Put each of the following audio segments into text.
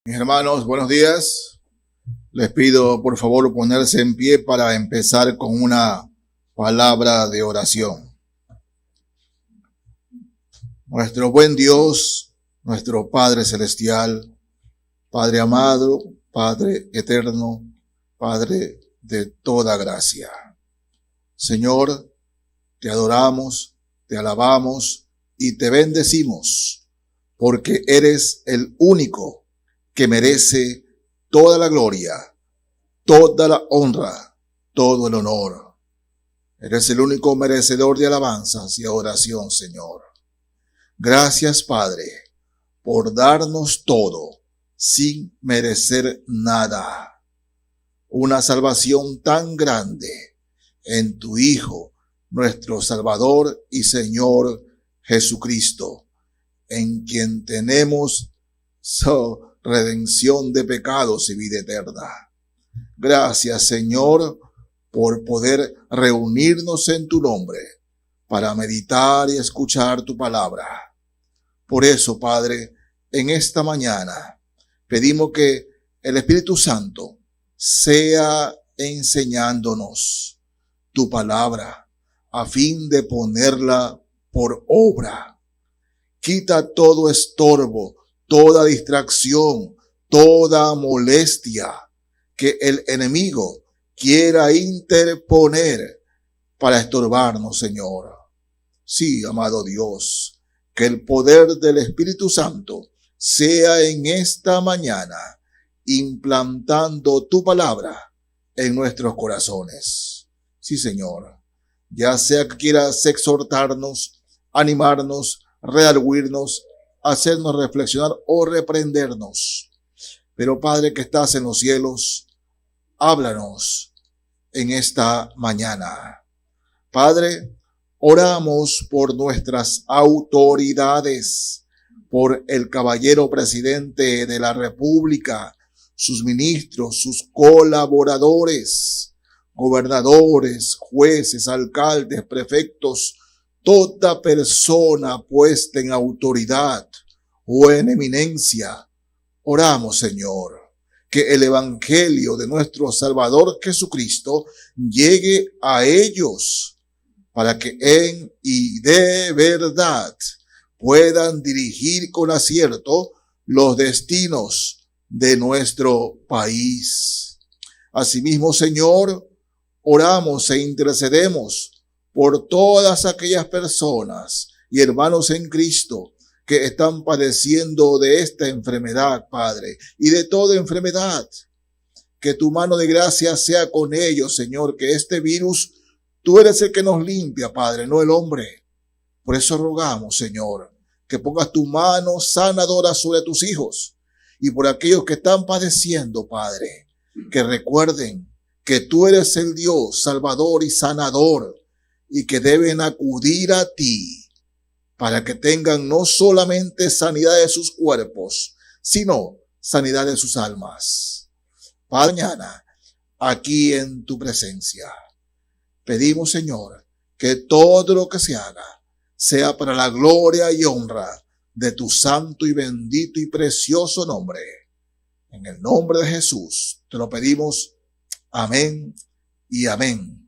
Mis hermanos, buenos días. Les pido por favor ponerse en pie para empezar con una palabra de oración. Nuestro buen Dios, nuestro Padre Celestial, Padre amado, Padre eterno, Padre de toda gracia. Señor, te adoramos, te alabamos y te bendecimos, porque eres el único que merece toda la gloria, toda la honra, todo el honor. Eres el único merecedor de alabanzas y adoración, Señor. Gracias, Padre, por darnos todo sin merecer nada. Una salvación tan grande en tu Hijo, nuestro Salvador y Señor Jesucristo, en quien tenemos redención de pecados y vida eterna. Gracias, Señor, por poder reunirnos en tu nombre para meditar y escuchar tu palabra. Por eso, Padre, en esta mañana pedimos que el Espíritu Santo sea enseñándonos tu palabra a fin de ponerla por obra. Quita todo estorbo, toda distracción, toda molestia que el enemigo quiera interponer para estorbarnos, Señor. Sí, amado Dios, que el poder del Espíritu Santo sea en esta mañana implantando tu palabra en nuestros corazones. Sí, Señor, ya sea que quieras exhortarnos, animarnos, redarguirnos, hacernos reflexionar o reprendernos. Pero Padre que estás en los cielos, háblanos en esta mañana. Padre, oramos por nuestras autoridades, por el caballero presidente de la República, sus ministros, sus colaboradores, gobernadores, jueces, alcaldes, prefectos, toda persona puesta en autoridad o en eminencia. Oramos, Señor, que el evangelio de nuestro Salvador Jesucristo llegue a ellos para que en y de verdad puedan dirigir con acierto los destinos de nuestro país. Asimismo, Señor, oramos e intercedemos por todas aquellas personas y hermanos en Cristo que están padeciendo de esta enfermedad, Padre, y de toda enfermedad. Que tu mano de gracia sea con ellos, Señor, que este virus, tú eres el que nos limpia, Padre, no el hombre. Por eso rogamos, Señor, que pongas tu mano sanadora sobre tus hijos y por aquellos que están padeciendo, Padre, que recuerden que tú eres el Dios salvador y sanador, y que deben acudir a ti para que tengan no solamente sanidad de sus cuerpos, sino sanidad de sus almas. Padre, mañana, aquí en tu presencia, pedimos, Señor, que todo lo que se haga sea para la gloria y honra de tu santo y bendito y precioso nombre. En el nombre de Jesús te lo pedimos. Amén y amén.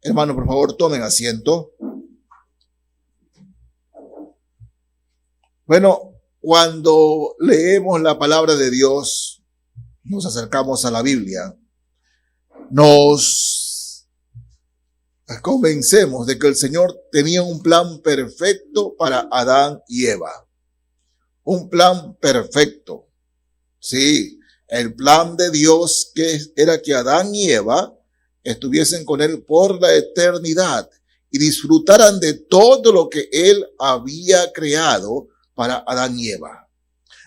Hermano, por favor, tomen asiento. Bueno, cuando leemos la palabra de Dios, nos acercamos a la Biblia, nos convencemos de que el Señor tenía un plan perfecto para Adán y Eva. Un plan perfecto. Sí, el plan de Dios era que Adán y Eva estuviesen con él por la eternidad y disfrutaran de todo lo que él había creado para Adán y Eva.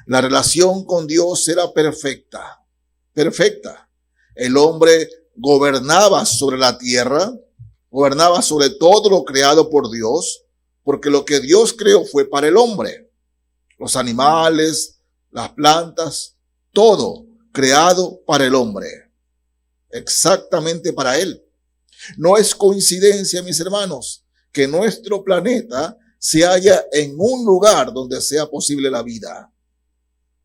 La relación con Dios era perfecta, perfecta. El hombre gobernaba sobre la tierra, gobernaba sobre todo lo creado por Dios, porque lo que Dios creó fue para el hombre. Los animales, las plantas, todo creado para el hombre. Exactamente para él. No es coincidencia, mis hermanos, que nuestro planeta se halla en un lugar donde sea posible la vida.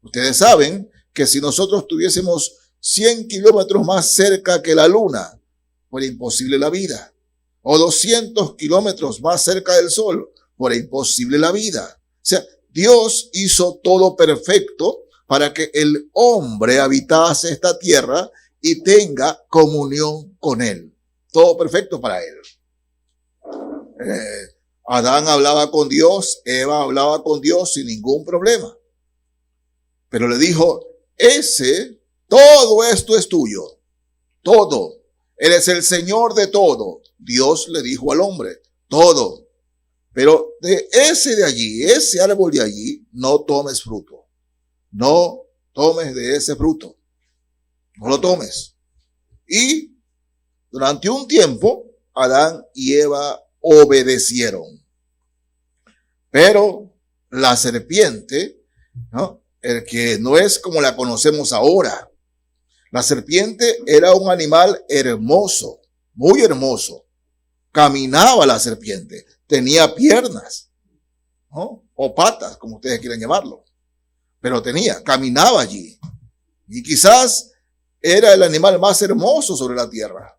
Ustedes saben que si nosotros tuviésemos 100 kilómetros más cerca que la luna, fuera imposible la vida. O 200 kilómetros más cerca del sol, fuera imposible la vida. O sea, Dios hizo todo perfecto para que el hombre habitase esta tierra y tenga comunión con él. Todo perfecto para él. Adán hablaba con Dios, Eva hablaba con Dios sin ningún problema. Pero le dijo, todo esto es tuyo. Todo. Eres el Señor de todo. Dios le dijo al hombre, todo. Pero de ese árbol de allí, no tomes fruto. No tomes de ese fruto. No lo tomes. Y durante un tiempo, Adán y Eva obedecieron. Pero la serpiente, ¿no? El que no es como la conocemos ahora. La serpiente era un animal hermoso, muy hermoso. Caminaba la serpiente, tenía piernas, ¿no? O patas, como ustedes quieran llamarlo. Pero caminaba allí. Y quizás era el animal más hermoso sobre la tierra.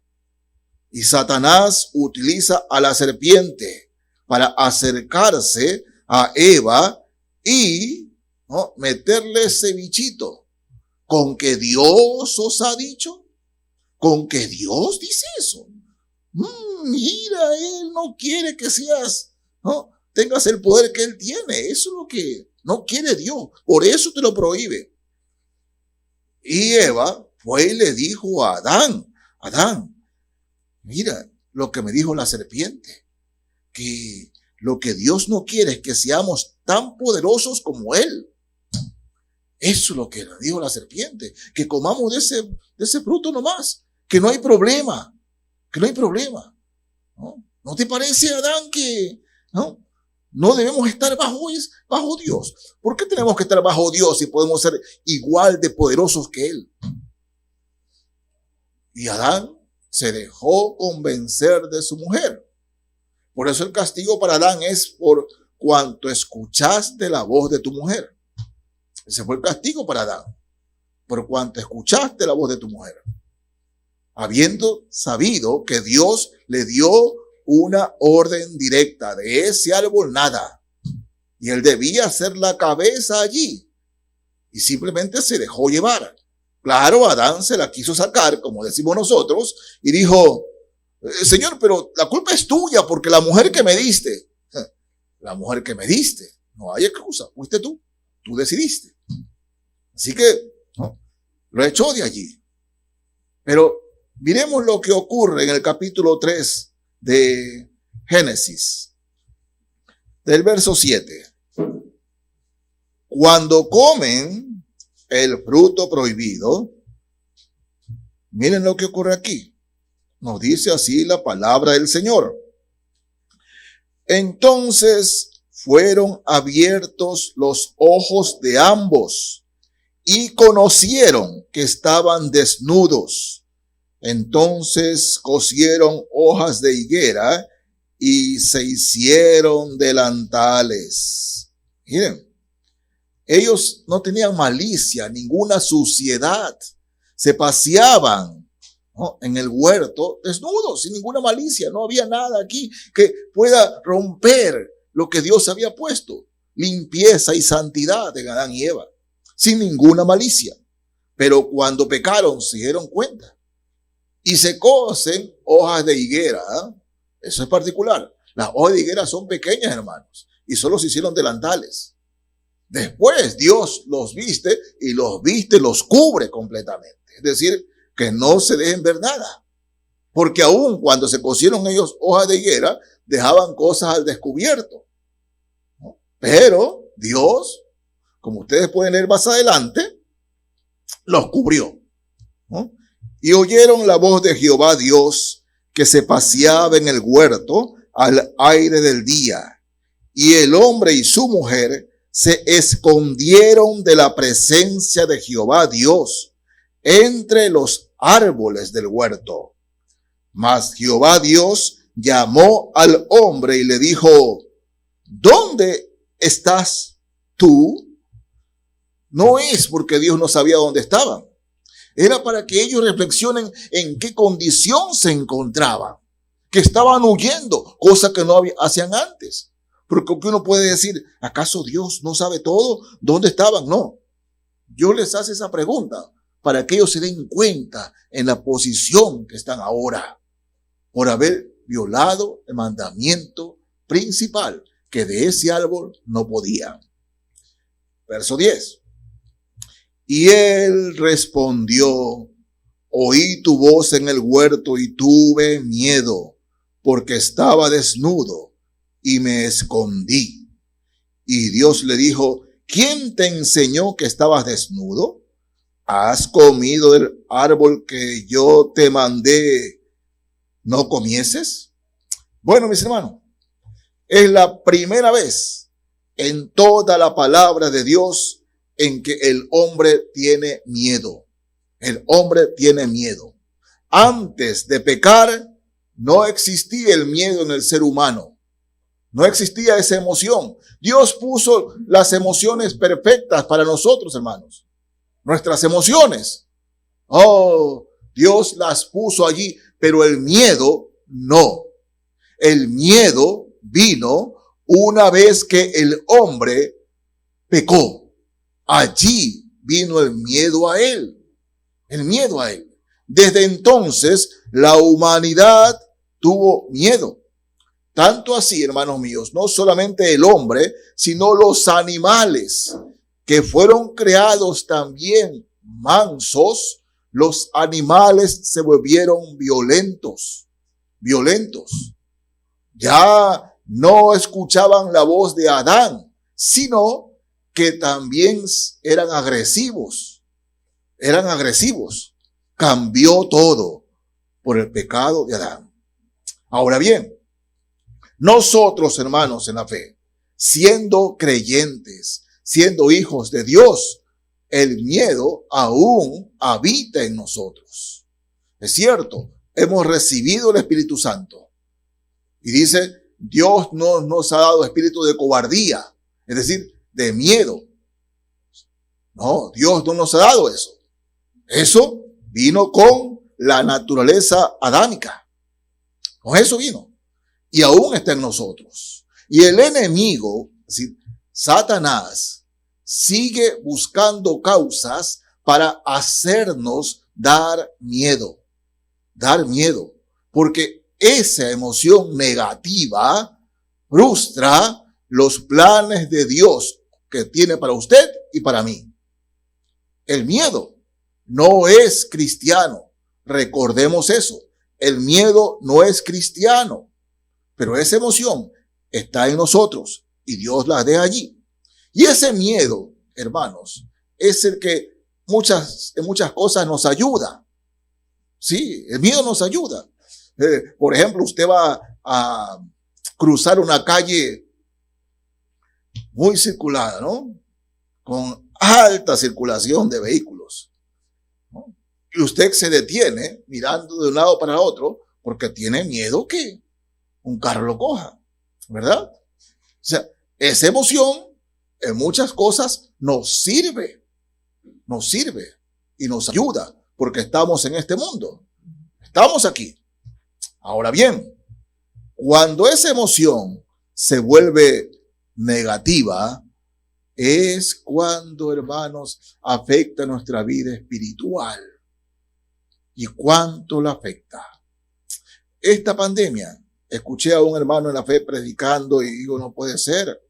Y Satanás utiliza a la serpiente para acercarse a Eva y, ¿no?, meterle ese bichito. ¿Con que Dios os ha dicho? ¿Con que Dios dice eso? Mira, Él no quiere que seas, ¿no?, tengas el poder que Él tiene. Eso es lo que no quiere Dios. Por eso te lo prohíbe. Y Eva fue y le dijo a Adán, mira lo que me dijo la serpiente, que lo que Dios no quiere es que seamos tan poderosos como Él. Eso es lo que le dijo la serpiente, que comamos de ese fruto nomás, que no hay problema, ¿no? ¿No te parece, Adán, que no debemos estar bajo Dios? ¿Por qué tenemos que estar bajo Dios si podemos ser igual de poderosos que Él? Y Adán se dejó convencer de su mujer. Por eso el castigo para Adán es por cuanto escuchaste la voz de tu mujer. Ese fue el castigo para Adán, por cuanto escuchaste la voz de tu mujer, habiendo sabido que Dios le dio una orden directa: de ese árbol nada, y él debía hacer la cabeza allí, y simplemente se dejó llevar. Claro, Adán se la quiso sacar, como decimos nosotros, y dijo, Señor, pero la culpa es tuya, porque la mujer que me diste, no hay excusa, fuiste tú decidiste. Así que lo echó de allí. Pero miremos lo que ocurre en el capítulo 3 de Génesis, del verso 7. Cuando comen el fruto prohibido, miren lo que ocurre aquí. Nos dice así la palabra del Señor. Entonces fueron abiertos los ojos de ambos y conocieron que estaban desnudos. Entonces cosieron hojas de higuera y se hicieron delantales. Miren, ellos no tenían malicia, ninguna suciedad. Se paseaban, ¿no?, en el huerto desnudos, sin ninguna malicia. No había nada aquí que pueda romper lo que Dios había puesto: limpieza y santidad en Adán y Eva, sin ninguna malicia. Pero cuando pecaron se dieron cuenta y se cosen hojas de higuera. Eso es particular. Las hojas de higuera son pequeñas, hermanos, y solo se hicieron delantales. Después Dios los viste y los cubre completamente. Es decir, que no se dejen ver nada. Porque aún cuando se cosieron ellos hojas de higuera, dejaban cosas al descubierto, ¿no? Pero Dios, como ustedes pueden leer más adelante, los cubrió, ¿no? Y oyeron la voz de Jehová Dios, que se paseaba en el huerto al aire del día. Y el hombre y su mujer se escondieron de la presencia de Jehová Dios entre los árboles del huerto. Mas Jehová Dios llamó al hombre y le dijo: ¿Dónde estás tú? No es porque Dios no sabía dónde estaban. Era para que ellos reflexionen en qué condición se encontraban. Que estaban huyendo, cosa que no hacían antes. Porque uno puede decir, ¿acaso Dios no sabe todo? ¿Dónde estaban? No. Dios les hace esa pregunta para que ellos se den cuenta en la posición que están ahora por haber violado el mandamiento principal, que de ese árbol no podían. Verso 10. Y él respondió, oí tu voz en el huerto y tuve miedo, porque estaba desnudo y me escondí. Y Dios le dijo, ¿quién te enseñó que estabas desnudo? ¿Has comido del árbol que yo te mandé no comieses? Bueno, mis hermanos, es la primera vez en toda la palabra de Dios en que el hombre tiene miedo. El hombre tiene miedo. Antes de pecar, no existía el miedo en el ser humano. No existía esa emoción. Dios puso las emociones perfectas para nosotros, hermanos. Nuestras emociones. Oh, Dios las puso allí, pero el miedo no. El miedo vino una vez que el hombre pecó. Allí vino el miedo a él. El miedo a él. Desde entonces, la humanidad tuvo miedo. Tanto así, hermanos míos, no solamente el hombre, sino los animales que fueron creados también mansos, los animales se volvieron violentos. Ya no escuchaban la voz de Adán, sino que también eran agresivos. Cambió todo por el pecado de Adán. Ahora bien, nosotros, hermanos, en la fe, siendo creyentes, siendo hijos de Dios, el miedo aún habita en nosotros. Es cierto, hemos recibido el Espíritu Santo. Y dice, Dios no nos ha dado espíritu de cobardía, es decir, de miedo. No, Dios no nos ha dado eso. Eso vino con la naturaleza adámica. Con eso vino. Y aún está en nosotros. Y el enemigo, es decir, Satanás, sigue buscando causas para hacernos dar miedo. Dar miedo. Porque esa emoción negativa frustra los planes de Dios que tiene para usted y para mí. El miedo no es cristiano. Recordemos eso. El miedo no es cristiano. Pero esa emoción está en nosotros y Dios la deja allí. Y ese miedo, hermanos, es el que en muchas cosas nos ayuda. Sí, el miedo nos ayuda. Por ejemplo, usted va a cruzar una calle muy circulada, ¿no? Con alta circulación de vehículos, ¿no? Y usted se detiene mirando de un lado para otro porque tiene miedo que un carro lo coja, ¿verdad? O sea, esa emoción en muchas cosas nos sirve y nos ayuda porque estamos en este mundo, estamos aquí. Ahora bien, cuando esa emoción se vuelve negativa, es cuando, hermanos, afecta nuestra vida espiritual. ¿Y cuánto la afecta? Esta pandemia, escuché a un hermano en la fe predicando y digo, no puede ser.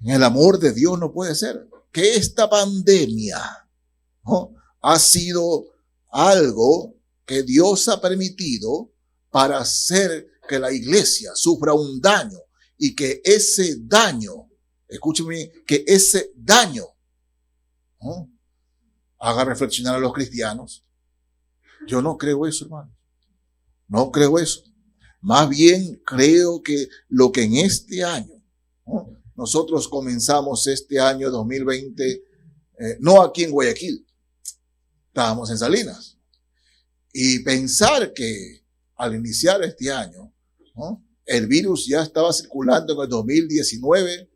En el amor de Dios no puede ser. Que esta pandemia, ¿no?, ha sido algo que Dios ha permitido para hacer que la iglesia sufra un daño y que ese daño, escúcheme, que ese daño, ¿no?, haga reflexionar a los cristianos. Yo no creo eso, hermano. No creo eso. Más bien creo que lo que en este año, ¿no?, nosotros comenzamos este año 2020, no aquí en Guayaquil, estábamos en Salinas. Y pensar que al iniciar este año, ¿no?, el virus ya estaba circulando en el 2019,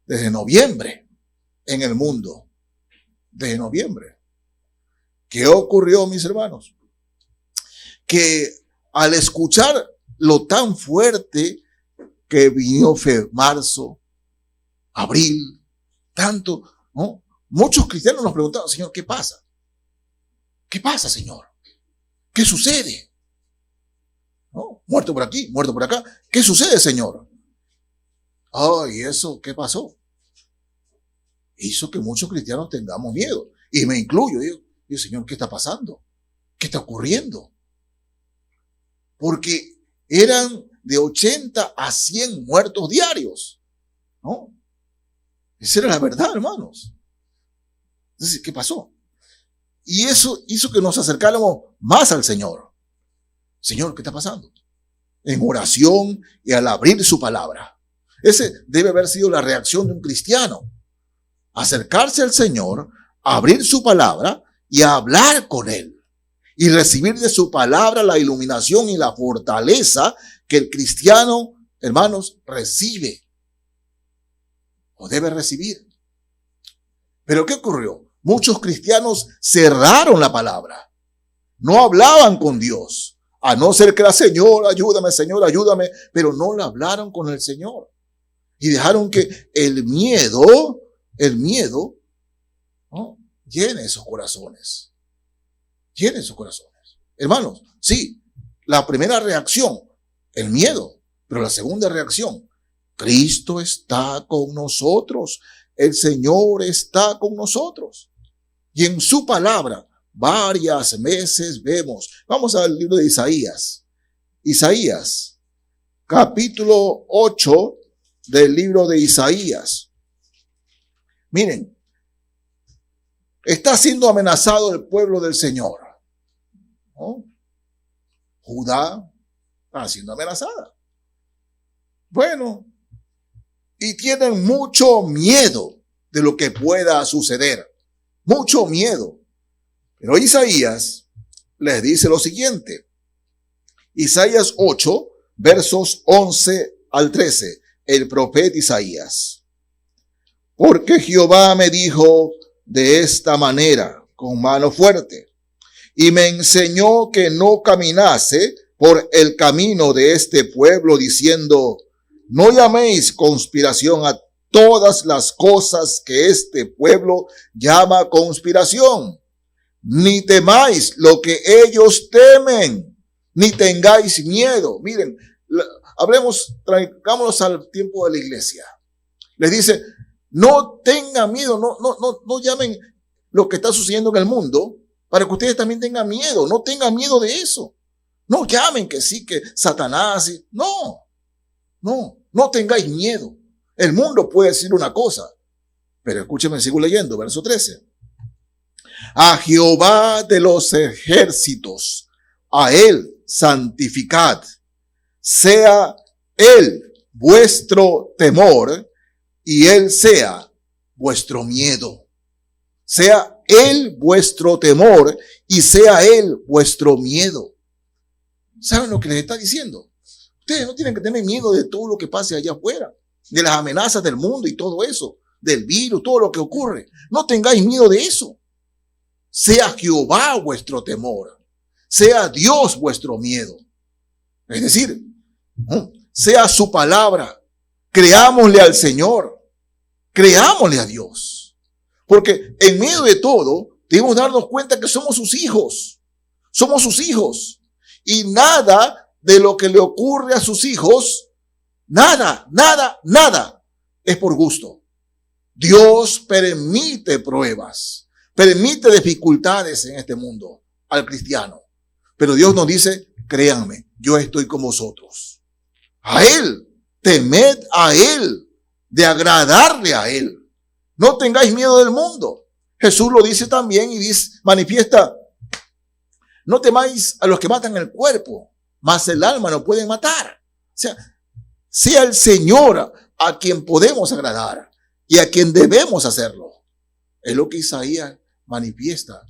desde noviembre. en el mundo desde noviembre. ¿Qué ocurrió, mis hermanos? Que al escuchar lo tan fuerte que vino marzo, abril, tanto, ¿no? Muchos cristianos nos preguntaban, Señor, ¿qué pasa? ¿Qué pasa, Señor? ¿Qué sucede? ¿No? Muerto por aquí, muerto por acá. ¿Qué sucede, Señor? ¿Y eso qué pasó? Hizo que muchos cristianos tengamos miedo. Y me incluyo. Digo, Señor, ¿qué está pasando? ¿Qué está ocurriendo? Porque eran de 80 a 100 muertos diarios. ¿No? Esa era la verdad, hermanos. Entonces, ¿qué pasó? Y eso hizo que nos acercáramos más al Señor. Señor, ¿qué está pasando? En oración y al abrir su palabra. Ese debe haber sido la reacción de un cristiano. Acercarse al Señor, abrir su palabra y hablar con Él. Y recibir de su palabra la iluminación y la fortaleza que el cristiano, hermanos, recibe. O debe recibir. Pero ¿qué ocurrió? Muchos cristianos cerraron la palabra. No hablaban con Dios. A no ser que era Señor, ayúdame. Pero no le hablaron con el Señor. Y dejaron que el miedo, ¿no? llene esos corazones. Llene esos corazones. Hermanos, sí, la primera reacción, el miedo. Pero la segunda reacción, Cristo está con nosotros. El Señor está con nosotros. Y en su palabra, varias veces vemos. Vamos al libro de Isaías. Isaías, capítulo 8 del libro de Isaías. Miren, está siendo amenazado el pueblo del Señor, ¿no? Judá está siendo amenazada. Bueno, y tienen mucho miedo de lo que pueda suceder. Mucho miedo. Pero Isaías les dice lo siguiente. Isaías 8, versos 11 al 13. El profeta Isaías. Porque Jehová me dijo de esta manera, con mano fuerte, y me enseñó que no caminase por el camino de este pueblo, diciendo, no llaméis conspiración a todas las cosas que este pueblo llama conspiración, ni temáis lo que ellos temen, ni tengáis miedo. Miren, traigámonos al tiempo de la iglesia. Les dice, no tengan miedo, no llamen lo que está sucediendo en el mundo para que ustedes también tengan miedo. No tengan miedo de eso. No llamen que sí, que Satanás. No tengáis miedo. El mundo puede decir una cosa, pero escúchenme, sigo leyendo, verso 13. A Jehová de los ejércitos, a él santificad. Sea él vuestro temor y él sea vuestro miedo. Sea él vuestro temor y sea él vuestro miedo. ¿Saben lo que les está diciendo? Ustedes no tienen que tener miedo de todo lo que pase allá afuera, de las amenazas del mundo y todo eso, del virus, todo lo que ocurre. No tengáis miedo de eso. Sea Jehová vuestro temor, sea Dios vuestro miedo. Es decir, sea su palabra. Creámosle al Señor, creámosle a Dios. Porque en medio de todo, debemos darnos cuenta que somos sus hijos. Somos sus hijos. Y nada de lo que le ocurre a sus hijos, nada es por gusto. Dios permite pruebas, permite dificultades en este mundo al cristiano. Pero Dios nos dice, créanme, yo estoy con vosotros. A Él, temed a Él, de agradarle a Él. No tengáis miedo del mundo. Jesús lo dice también y dice, manifiesta, no temáis a los que matan el cuerpo, mas el alma no pueden matar. O sea el Señor a quien podemos agradar y a quien debemos hacerlo. Es lo que Isaías manifiesta,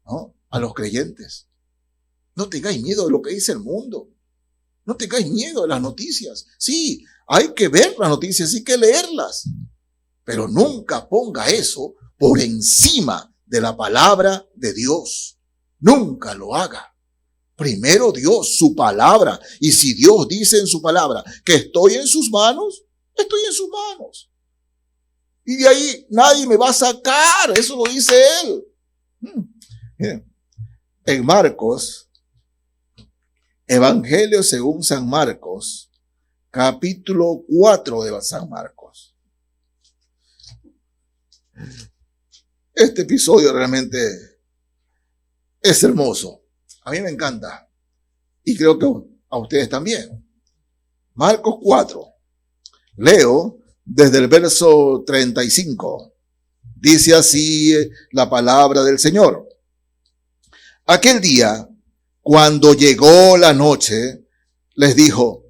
¿no?, a los creyentes. No tengáis miedo de lo que dice el mundo. No tengáis miedo de las noticias. Sí, hay que ver las noticias, hay que leerlas. Pero nunca ponga eso por encima de la palabra de Dios. Nunca lo haga. Primero Dios, su palabra. Y si Dios dice en su palabra que estoy en sus manos, estoy en sus manos. Y de ahí nadie me va a sacar. Eso lo dice Él. Miren, en Marcos, Evangelio según San Marcos, capítulo 4 de San Marcos. Este episodio realmente es hermoso. A mí me encanta. Y creo que a ustedes también. Marcos 4. Leo desde el verso 35. Dice así la palabra del Señor. Aquel día, cuando llegó la noche, les dijo,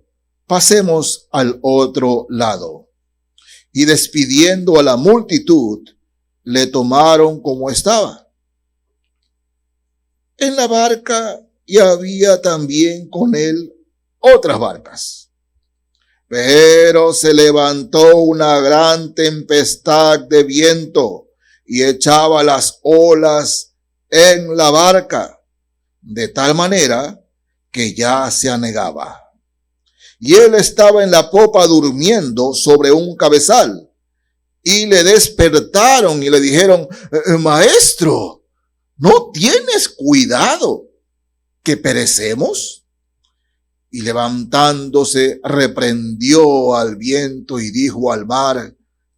pasemos al otro lado. Y despidiendo a la multitud, le tomaron como estaba en la barca, y había también con él otras barcas. Pero se levantó una gran tempestad de viento y echaba las olas en la barca, de tal manera que ya se anegaba. Y él estaba en la popa durmiendo sobre un cabezal. Y le despertaron y le dijeron, maestro, ¿no tienes cuidado que perecemos? Y levantándose, reprendió al viento y dijo al mar,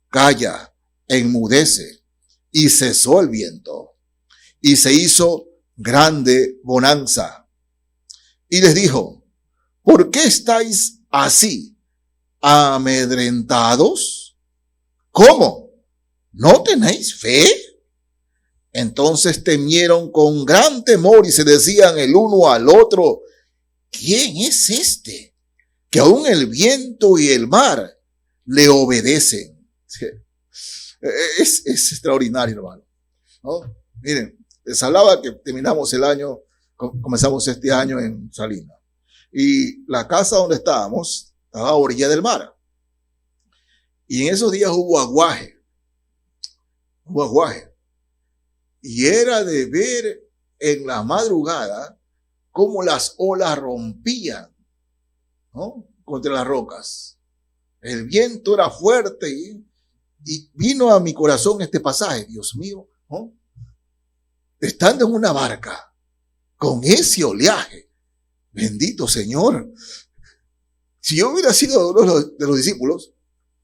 calla, enmudece. Y cesó el viento. Y se hizo grande bonanza. Y les dijo, ¿por qué estáis así, amedrentados? ¿Cómo? ¿No tenéis fe? Entonces temieron con gran temor y se decían el uno al otro, ¿quién es este? Que aún el viento y el mar le obedecen. Es extraordinario, hermano. ¿No? Miren, les hablaba que terminamos el año, comenzamos este año en Salinas. Y la casa donde estábamos estaba a orilla del mar. Y en esos días hubo aguaje. Y era de ver en la madrugada cómo las olas rompían, ¿no?, contra las rocas. El viento era fuerte y vino a mi corazón este pasaje, Dios mío, ¿no? Estando en una barca con ese oleaje, bendito Señor. Si yo hubiera sido uno de los discípulos,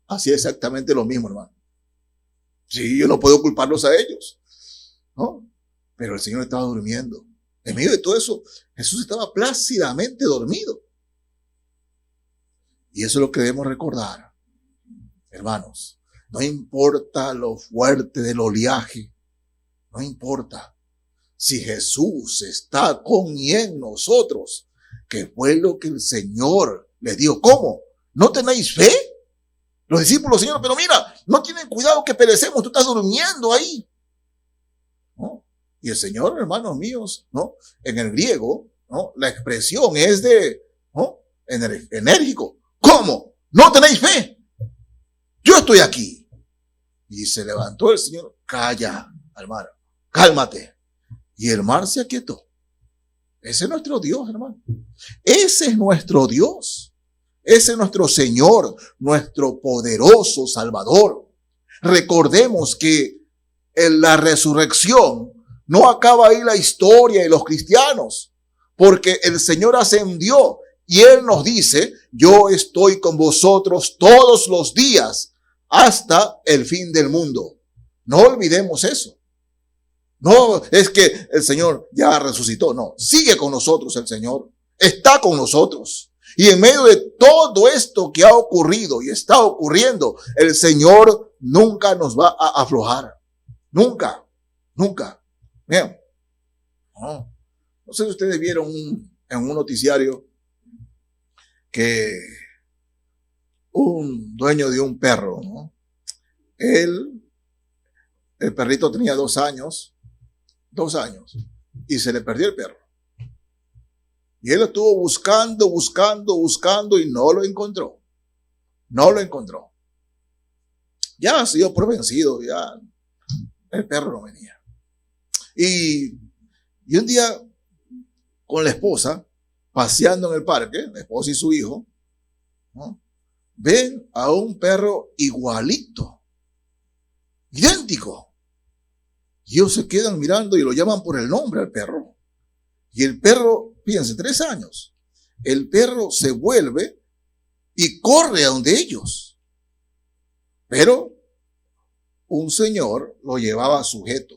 hacía exactamente lo mismo, hermano. Sí, yo no puedo culparlos a ellos, ¿no? Pero el Señor estaba durmiendo. En medio de todo eso, Jesús estaba plácidamente dormido. Y eso es lo que debemos recordar, hermanos. No importa lo fuerte del oleaje, no importa. Si Jesús está con y en nosotros, que fue lo que el Señor les dijo. ¿Cómo? ¿No tenéis fe? Los discípulos, Señor, pero mira, no tienen cuidado que perecemos, tú estás durmiendo ahí, ¿no? Y el Señor, hermanos míos, ¿no?, en el griego, ¿no?, la expresión es de, ¿no?, enérgico. ¿Cómo? ¿No tenéis fe? Yo estoy aquí. Y se levantó el Señor, calla al mar, cálmate. Y el mar se aquietó. Ese es nuestro Dios, hermano. Ese es nuestro Dios. Ese es nuestro Señor, nuestro poderoso Salvador. Recordemos que en la resurrección no acaba ahí la historia de los cristianos, porque el Señor ascendió y Él nos dice, yo estoy con vosotros todos los días hasta el fin del mundo. No olvidemos eso. No es que el Señor ya resucitó, no, sigue con nosotros el Señor, está con nosotros. Y en medio de todo esto que ha ocurrido y está ocurriendo, el Señor nunca nos va a aflojar. Nunca, nunca. Vean, no sé si ustedes vieron en un noticiario que un dueño de un perro, ¿no?, el perrito tenía 2 años, y se le perdió el perro. Y él estuvo buscando y no lo encontró. Ya ha sido por vencido, ya el perro no venía. Y un día, con la esposa, paseando en el parque, la esposa y su hijo, ¿no?, ven a un perro igualito, idéntico. Y ellos se quedan mirando y lo llaman por el nombre al perro. Y el perro, fíjense, 3 años, el perro se vuelve y corre a donde ellos. Pero un señor lo llevaba sujeto.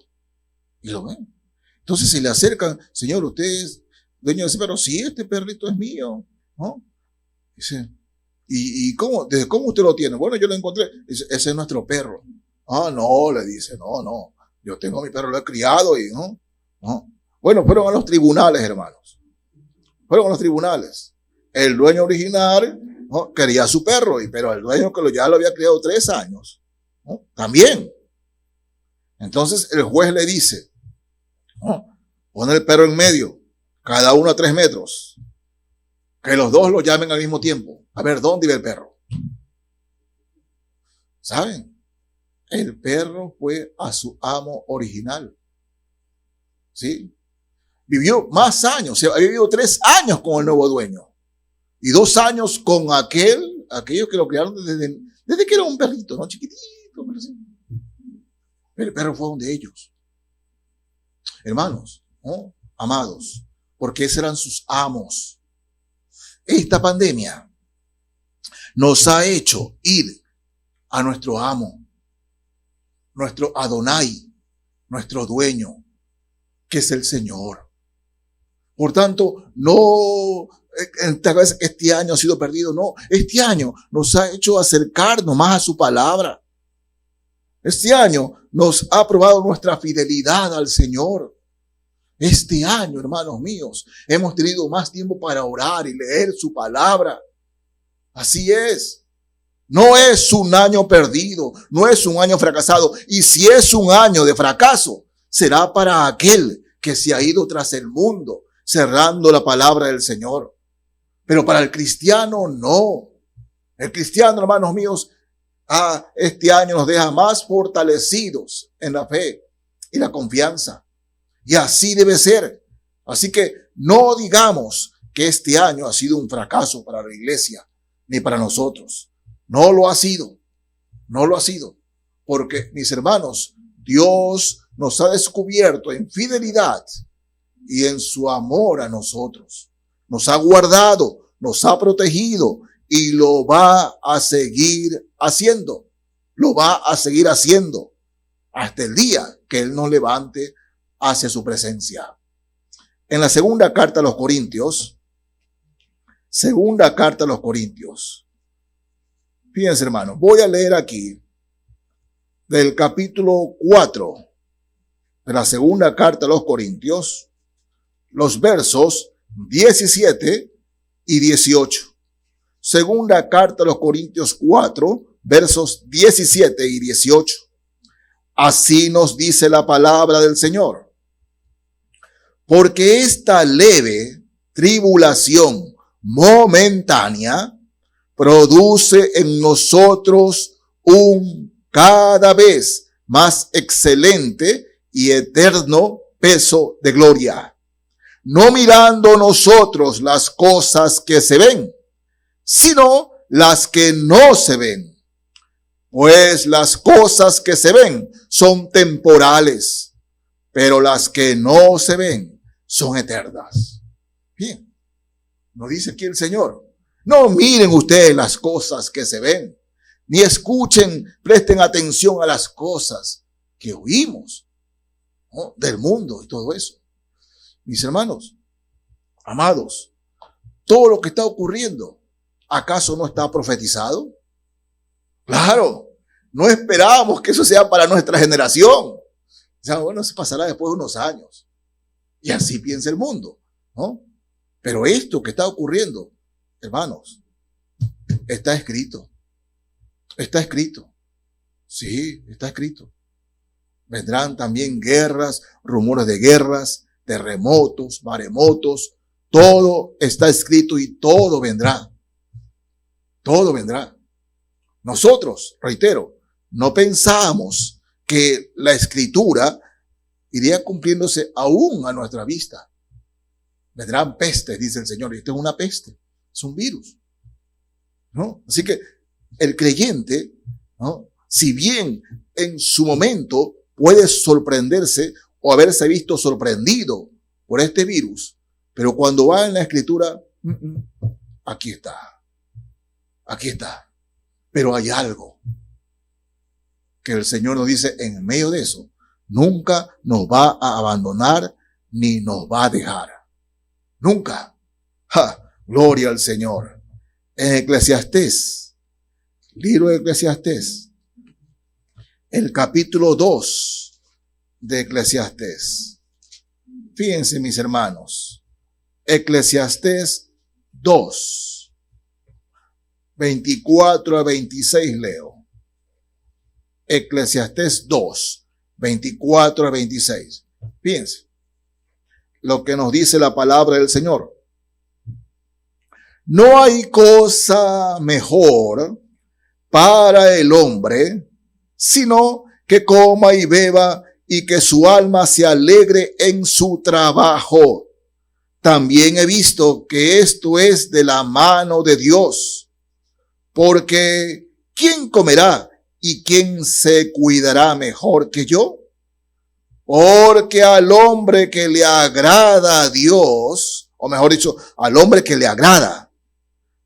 Y lo ven. Entonces se le acercan: señor, usted es dueño de ese perro. Sí, este perrito es mío, ¿no? Dice: ¿y cómo? ¿Desde cómo usted lo tiene? Bueno, yo lo encontré. Dice: ese es nuestro perro. Ah, no, le dice, no. Yo tengo mi perro, lo he criado y no. Bueno, fueron a los tribunales, hermanos. Fueron a los tribunales. El dueño original, ¿no?, quería a su perro, pero el dueño que ya lo había criado 3 años, ¿no?, también. Entonces el juez le dice: ¿no?, pone el perro en medio, cada uno a 3 metros. Que los dos lo llamen al mismo tiempo. A ver, ¿dónde vive el perro? ¿Saben? El perro fue a su amo original. ¿Sí? Vivió más años, o sea, había vivido 3 años con el nuevo dueño. Y 2 años con aquellos que lo criaron desde que era un perrito, ¿no? Chiquitito. Pero el perro fue donde ellos. Hermanos, ¿no?, amados, porque esos eran sus amos. Esta pandemia nos ha hecho ir a nuestro amo, nuestro Adonai, nuestro dueño, que es el Señor. Por tanto, no esta vez este año ha sido perdido, no. Este año nos ha hecho acercarnos más a su palabra. Este año nos ha probado nuestra fidelidad al Señor. Este año, hermanos míos, hemos tenido más tiempo para orar y leer su palabra. Así es. No es un año perdido, no es un año fracasado. Y si es un año de fracaso, será para aquel que se ha ido tras el mundo, cerrando la palabra del Señor. Pero para el cristiano, no. El cristiano, hermanos míos, este año nos deja más fortalecidos en la fe y la confianza. Y así debe ser. Así que no digamos que este año ha sido un fracaso para la iglesia, ni para nosotros. No lo ha sido. No lo ha sido. Porque, mis hermanos, Dios nos ha descubierto en fidelidad y en su amor a nosotros. Nos ha guardado, nos ha protegido y lo va a seguir haciendo. Lo va a seguir haciendo hasta el día que Él nos levante hacia su presencia. En la segunda carta a los Corintios, fíjense, hermanos, voy a leer aquí del capítulo 4 de la segunda carta a los Corintios, los versos 17 y 18. Segunda carta a los Corintios 4, versos 17 y 18. Así nos dice la palabra del Señor. Porque esta leve tribulación momentánea produce en nosotros un cada vez más excelente y eterno peso de gloria. No mirando nosotros las cosas que se ven, sino las que no se ven. Pues las cosas que se ven son temporales, pero las que no se ven son eternas. Bien, nos dice aquí el Señor. No miren ustedes las cosas que se ven, ni escuchen, presten atención a las cosas que oímos, ¿no?, del mundo y todo eso. Mis hermanos, amados, todo lo que está ocurriendo, ¿acaso no está profetizado? Claro, no esperábamos que eso sea para nuestra generación. O sea, bueno, se pasará después de unos años. Y así piensa el mundo, ¿no? Pero esto que está ocurriendo, hermanos, está escrito. Está escrito. Sí, está escrito. Vendrán también guerras, rumores de guerras, terremotos, maremotos. Todo está escrito y todo vendrá. Todo vendrá. Nosotros, reitero, no pensábamos que la Escritura iría cumpliéndose aún a nuestra vista. Vendrán pestes, dice el Señor, y esto es una peste, es un virus, ¿no? Así que el creyente, ¿no?, si bien en su momento puede sorprenderse o haberse visto sorprendido por este virus, pero cuando va en la Escritura, aquí está. Pero hay algo que el Señor nos dice en medio de eso: nunca nos va a abandonar ni nos va a dejar. Nunca. Gloria al Señor. En Eclesiastés, libro de Eclesiastés, el capítulo 2 de Eclesiastés. Fíjense, mis hermanos, Eclesiastés 2, 24 a 26 leo. Eclesiastés 2, 24 a 26. Fíjense lo que nos dice la palabra del Señor. No hay cosa mejor para el hombre, sino que coma y beba y que su alma se alegre en su trabajo. También he visto que esto es de la mano de Dios, porque ¿quién comerá y quién se cuidará mejor que yo? Porque al hombre que le agrada a Dios, o mejor dicho, al hombre que le agrada,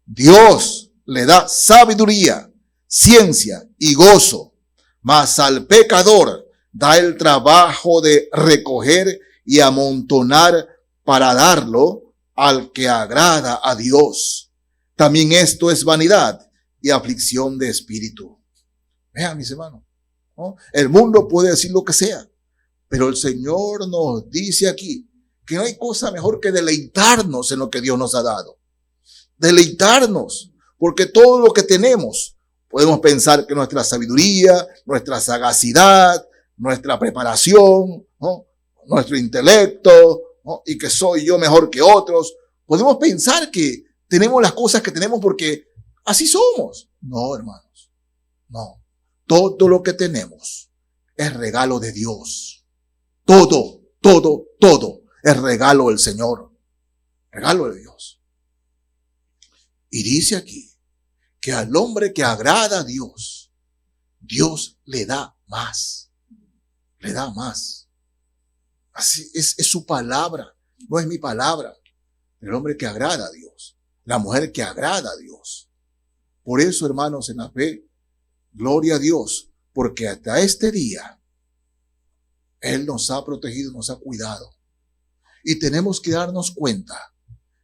Dios le da sabiduría, ciencia y gozo, mas al pecador da el trabajo de recoger y amontonar para darlo al que agrada a Dios. También esto es vanidad y aflicción de espíritu. Vean, mis hermanos, ¿no? El mundo puede decir lo que sea, pero el Señor nos dice aquí que no hay cosa mejor que deleitarnos en lo que Dios nos ha dado. Deleitarnos, porque todo lo que tenemos, podemos pensar que nuestra sabiduría, nuestra sagacidad, nuestra preparación, ¿no?, nuestro intelecto, ¿no?, y que soy yo mejor que otros, podemos pensar que tenemos las cosas que tenemos porque así somos. No, hermanos, no. Todo lo que tenemos es regalo de Dios. Todo es regalo del Señor. Regalo de Dios. Y dice aquí que al hombre que agrada a Dios, Dios le da más. Le da más. Así es su palabra, no es mi palabra. El hombre que agrada a Dios, la mujer que agrada a Dios. Por eso, hermanos, en la fe, gloria a Dios, porque hasta este día Él nos ha protegido, nos ha cuidado. Y tenemos que darnos cuenta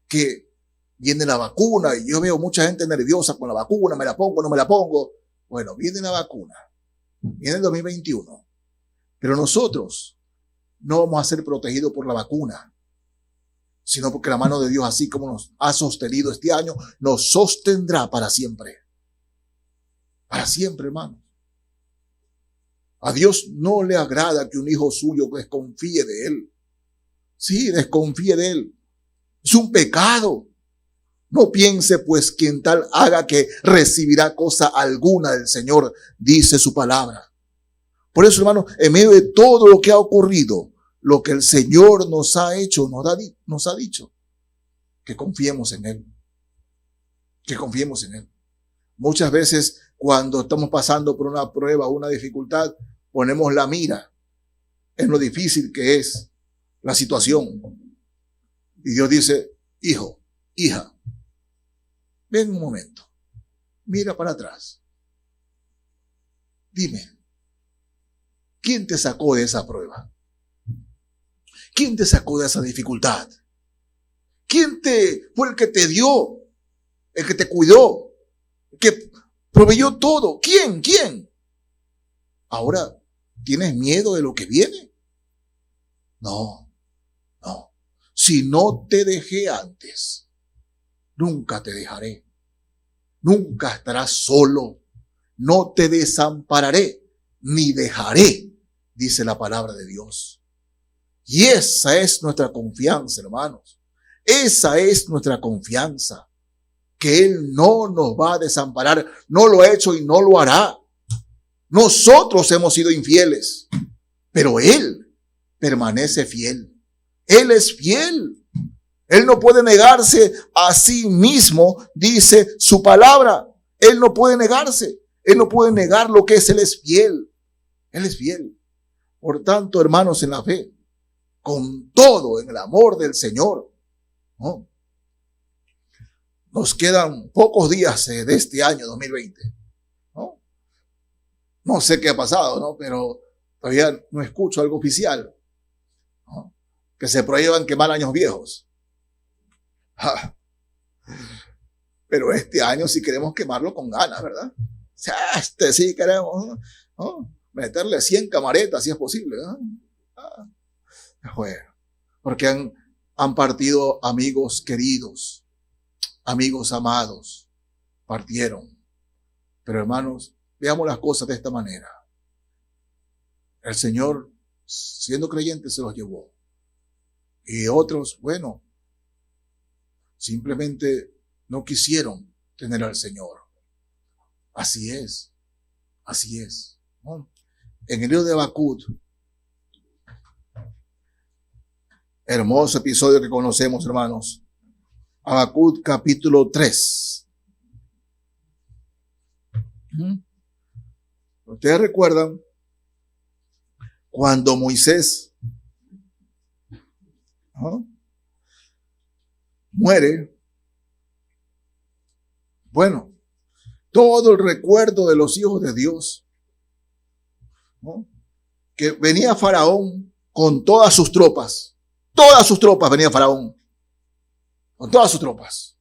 que viene la vacuna, y yo veo mucha gente nerviosa con la vacuna, me la pongo, no me la pongo. Bueno, viene la vacuna, viene el 2021, pero nosotros no vamos a ser protegidos por la vacuna, sino porque la mano de Dios, así como nos ha sostenido este año, nos sostendrá para siempre. Para siempre, hermanos. A Dios no le agrada que un hijo suyo desconfíe de Él. Sí, desconfíe de Él. Es un pecado. No piense pues quien tal haga que recibirá cosa alguna del Señor, dice su palabra. Por eso, hermanos, en medio de todo lo que ha ocurrido, lo que el Señor nos ha hecho, nos ha dicho, que confiemos en Él. Que confiemos en Él. Muchas veces cuando estamos pasando por una prueba, una dificultad, ponemos la mira en lo difícil que es la situación. Y Dios dice, hijo, hija, ven un momento, mira para atrás. Dime, ¿quién te sacó de esa prueba? ¿Quién te sacó de esa dificultad? ¿Quién fue el que te dio? El que te cuidó, el que proveyó todo. ¿Quién? Ahora, ¿tienes miedo de lo que viene? No. Si no te dejé antes, nunca te dejaré. Nunca estarás solo. No te desampararé, ni dejaré, dice la palabra de Dios. Y esa es nuestra confianza, hermanos. Esa es nuestra confianza. Que Él no nos va a desamparar. No lo ha hecho y no lo hará. Nosotros hemos sido infieles, pero Él permanece fiel. Él es fiel. Él no puede negarse a sí mismo, dice su palabra. Él no puede negarse. Él no puede negar lo que es. Él es fiel. Él es fiel. Por tanto, hermanos en la fe, con todo en el amor del Señor, ¿no? Nos quedan pocos días de este año 2020. ¿No? No sé qué ha pasado, ¿no? Pero todavía no escucho algo oficial, ¿no? Que se prohíban quemar años viejos. Pero este año sí queremos quemarlo con ganas, ¿verdad? O sea, sí queremos, ¿no? Meterle 100 camaretas si es posible, ¿no? Bueno, porque han partido amigos queridos, amigos amados, partieron. Pero hermanos, veamos las cosas de esta manera. El Señor, siendo creyente, se los llevó. Y otros, bueno, simplemente no quisieron tener al Señor. Así es, ¿no? En el libro de Habacuc, hermoso episodio que conocemos, hermanos. Habacuc capítulo 3. Ustedes recuerdan cuando Moisés, ¿no?, muere. Bueno, todo el recuerdo de los hijos de Dios, ¿no?, que venía Faraón con todas sus tropas venía Faraón, con todas sus tropas.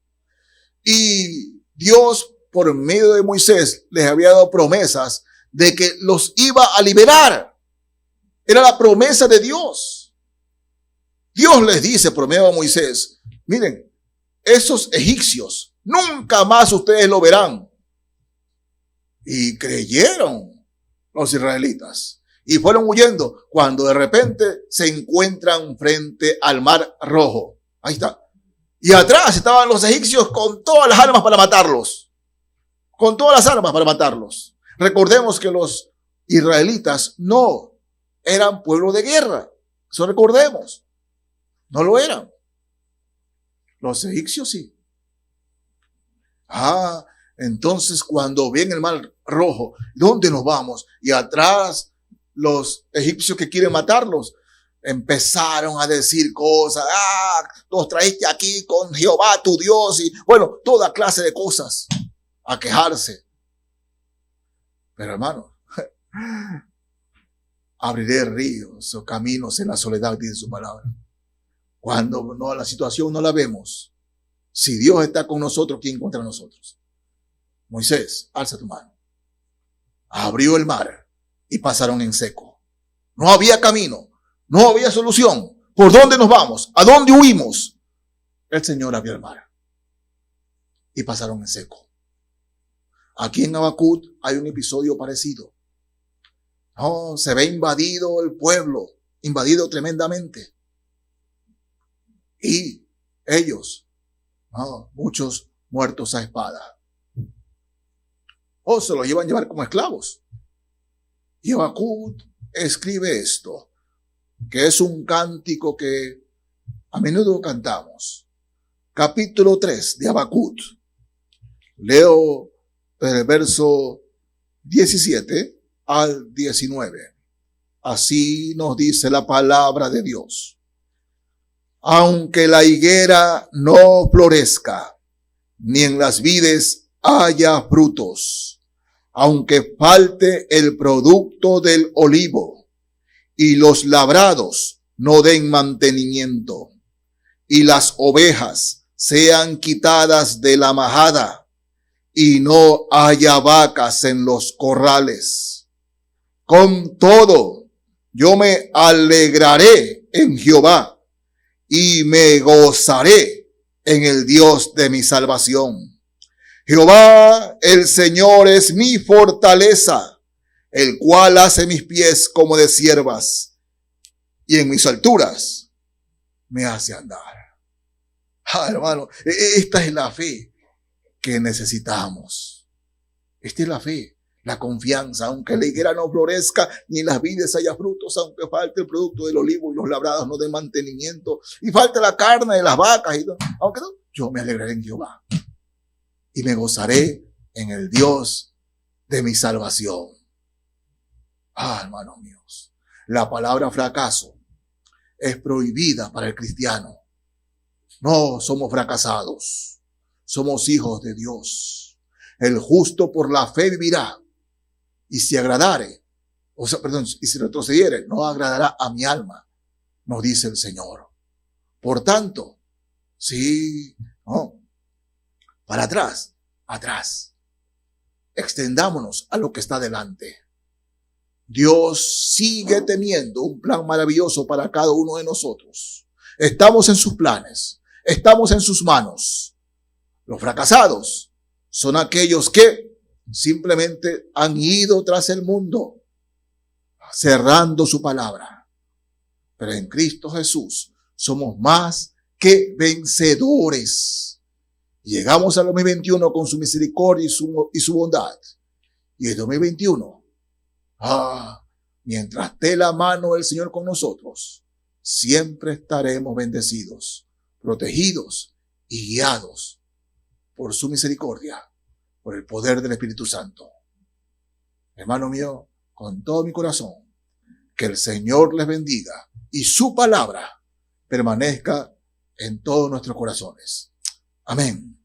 Y Dios, por medio de Moisés, les había dado promesas de que los iba a liberar. Era la promesa de Dios. Dios les dice por medio de Moisés: miren, esos egipcios nunca más ustedes lo verán. Y creyeron los israelitas y fueron huyendo, cuando de repente se encuentran frente al Mar Rojo. Ahí está. Y atrás estaban los egipcios con todas las armas para matarlos. Con todas las armas para matarlos. Recordemos que los israelitas no eran pueblo de guerra. Eso recordemos. No lo eran. Los egipcios sí. Entonces cuando ven el Mar Rojo, ¿dónde nos vamos? Y atrás los egipcios que quieren matarlos empezaron a decir cosas. Los traíste aquí con Jehová tu Dios, y bueno, toda clase de cosas, a quejarse. Pero hermano, abriré ríos o caminos en la soledad, dice su palabra. Cuando no, la situación no la vemos, si Dios está con nosotros, ¿quién contra nosotros? Moisés, alza tu mano. Abrió el mar y pasaron en seco. No había camino, no había solución. ¿Por dónde nos vamos? ¿A dónde huimos? El Señor abrió el mar y pasaron en seco. Aquí en Habacuc hay un episodio parecido. Se ve invadido el pueblo, invadido tremendamente. Y ellos, muchos muertos a espada. Se los llevan a llevar como esclavos. Y Habacuc escribe esto, que es un cántico que a menudo cantamos. Capítulo 3 de Habacuc. Leo el verso 17 al 19. Así nos dice la palabra de Dios. Aunque la higuera no florezca, ni en las vides haya frutos, aunque falte el producto del olivo, y los labrados no den mantenimiento, y las ovejas sean quitadas de la majada, y no haya vacas en los corrales. Con todo, yo me alegraré en Jehová, y me gozaré en el Dios de mi salvación. Jehová, el Señor, es mi fortaleza, el cual hace mis pies como de ciervas, y en mis alturas me hace andar. Hermano, esta es la fe que necesitamos. Esta es la fe La confianza, aunque la higuera no florezca, ni en las vides haya frutos, aunque falte el producto del olivo y los labrados no den mantenimiento, y falte la carne de las vacas, aunque no, yo me alegraré en Jehová y me gozaré en el Dios de mi salvación. Hermanos míos, la palabra fracaso es prohibida para el cristiano. No somos fracasados, somos hijos de Dios. El justo por la fe vivirá, y si y si retrocediere, no agradará a mi alma, nos dice el Señor. Por tanto, para atrás. Extendámonos a lo que está delante. Dios sigue teniendo un plan maravilloso para cada uno de nosotros. Estamos en sus planes, estamos en sus manos. Los fracasados son aquellos que simplemente han ido tras el mundo, cerrando su palabra. Pero en Cristo Jesús somos más que vencedores. Llegamos al 2021 con su misericordia y su bondad. Y el 2021, mientras esté la mano del Señor con nosotros, siempre estaremos bendecidos, protegidos y guiados por su misericordia, por el poder del Espíritu Santo. Hermano mío, con todo mi corazón, que el Señor les bendiga y su palabra permanezca en todos nuestros corazones. Amén.